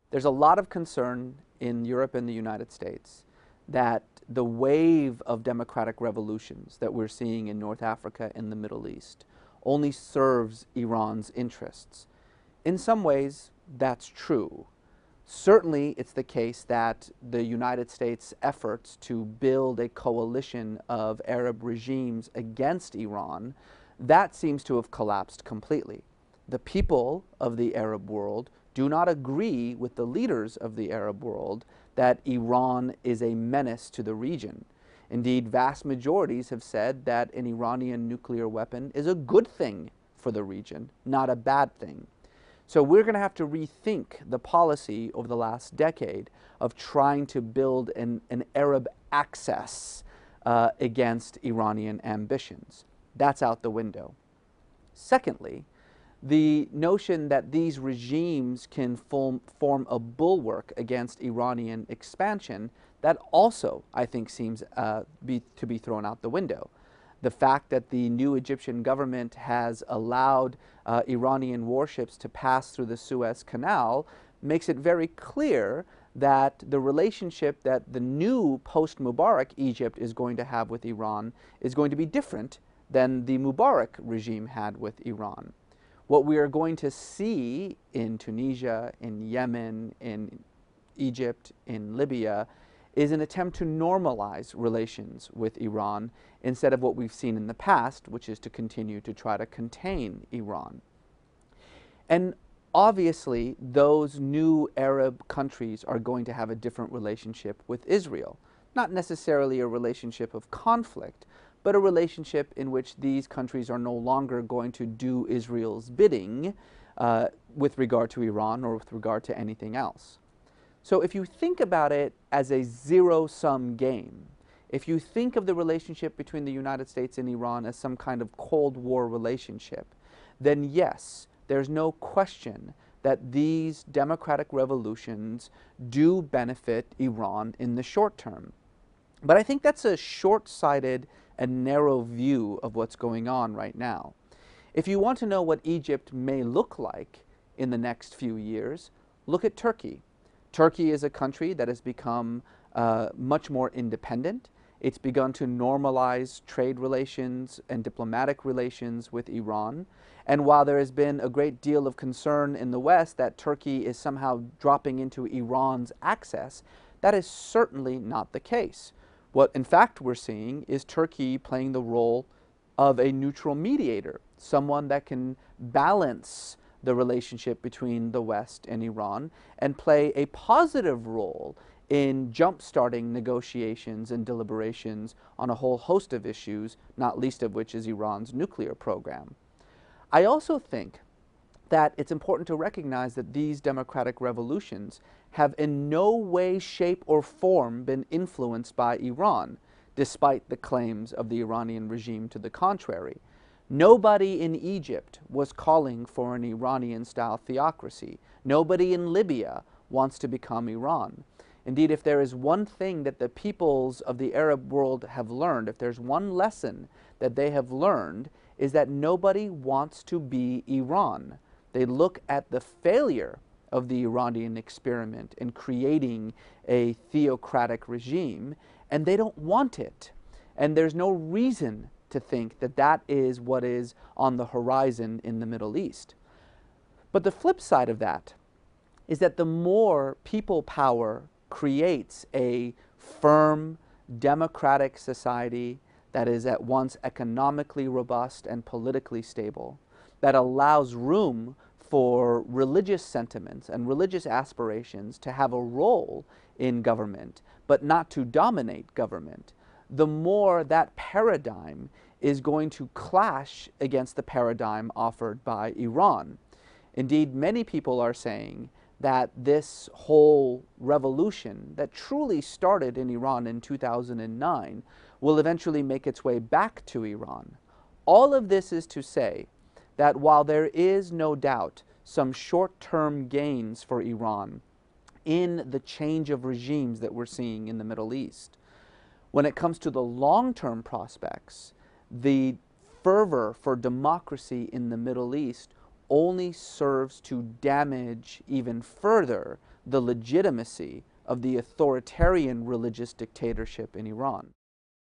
There's a lot of concern in Europe and the United States that the wave of democratic revolutions that we're seeing in North Africa and the Middle East only serves Iran's interests. In some ways, that's true. Certainly, it's the case that the United States' efforts to build a coalition of Arab regimes against Iran, that seems to have collapsed completely. The people of the Arab world do not agree with the leaders of the Arab world that Iran is a menace to the region. Indeed, vast majorities have said that an Iranian nuclear weapon is a good thing for the region, not a bad thing. So we're going to have to rethink the policy over the last decade of trying to build an Arab axis against Iranian ambitions. That's out the window. Secondly, the notion that these regimes can form a bulwark against Iranian expansion, that also, I think, seems to be thrown out the window. The fact that the new Egyptian government has allowed Iranian warships to pass through the Suez Canal makes it very clear that the relationship that the new post-Mubarak Egypt is going to have with Iran is going to be different than the Mubarak regime had with Iran. What we are going to see in Tunisia, in Yemen, in Egypt, in Libya, is an attempt to normalize relations with Iran instead of what we've seen in the past, which is to continue to try to contain Iran. And obviously, those new Arab countries are going to have a different relationship with Israel. Not necessarily a relationship of conflict, but a relationship in which these countries are no longer going to do Israel's bidding with regard to Iran or with regard to anything else. So if you think about it as a zero-sum game, if you think of the relationship between the United States and Iran as some kind of Cold War relationship, then yes, there's no question that these democratic revolutions do benefit Iran in the short term. But I think that's a short-sighted and narrow view of what's going on right now. If you want to know what Egypt may look like in the next few years, look at Turkey. Turkey is a country that has become much more independent. It's begun to normalize trade relations and diplomatic relations with Iran. And while there has been a great deal of concern in the West that Turkey is somehow dropping into Iran's access, that is certainly not the case. What in fact we're seeing is Turkey playing the role of a neutral mediator, someone that can balance the relationship between the West and Iran and play a positive role in jump-starting negotiations and deliberations on a whole host of issues, not least of which is Iran's nuclear program. I also think that it's important to recognize that these democratic revolutions have in no way, shape, or form been influenced by Iran, despite the claims of the Iranian regime to the contrary. Nobody in Egypt was calling for an Iranian-style theocracy. Nobody in Libya wants to become Iran. Indeed, if there is one thing that the peoples of the Arab world have learned, if there's one lesson that they have learned, is that nobody wants to be Iran. They look at the failure of the Iranian experiment in creating a theocratic regime, and they don't want it. And there's no reason to think that that is what is on the horizon in the Middle East. But the flip side of that is that the more people power creates a firm, democratic society that is at once economically robust and politically stable, that allows room for religious sentiments and religious aspirations to have a role in government, but not to dominate government, the more that paradigm is going to clash against the paradigm offered by Iran. Indeed, many people are saying that this whole revolution that truly started in Iran in 2009 will eventually make its way back to Iran. All of this is to say that while there is no doubt some short-term gains for Iran in the change of regimes that we're seeing in the Middle East, when it comes to the long-term prospects, the fervor for democracy in the Middle East only serves to damage even further the legitimacy of the authoritarian religious dictatorship in Iran.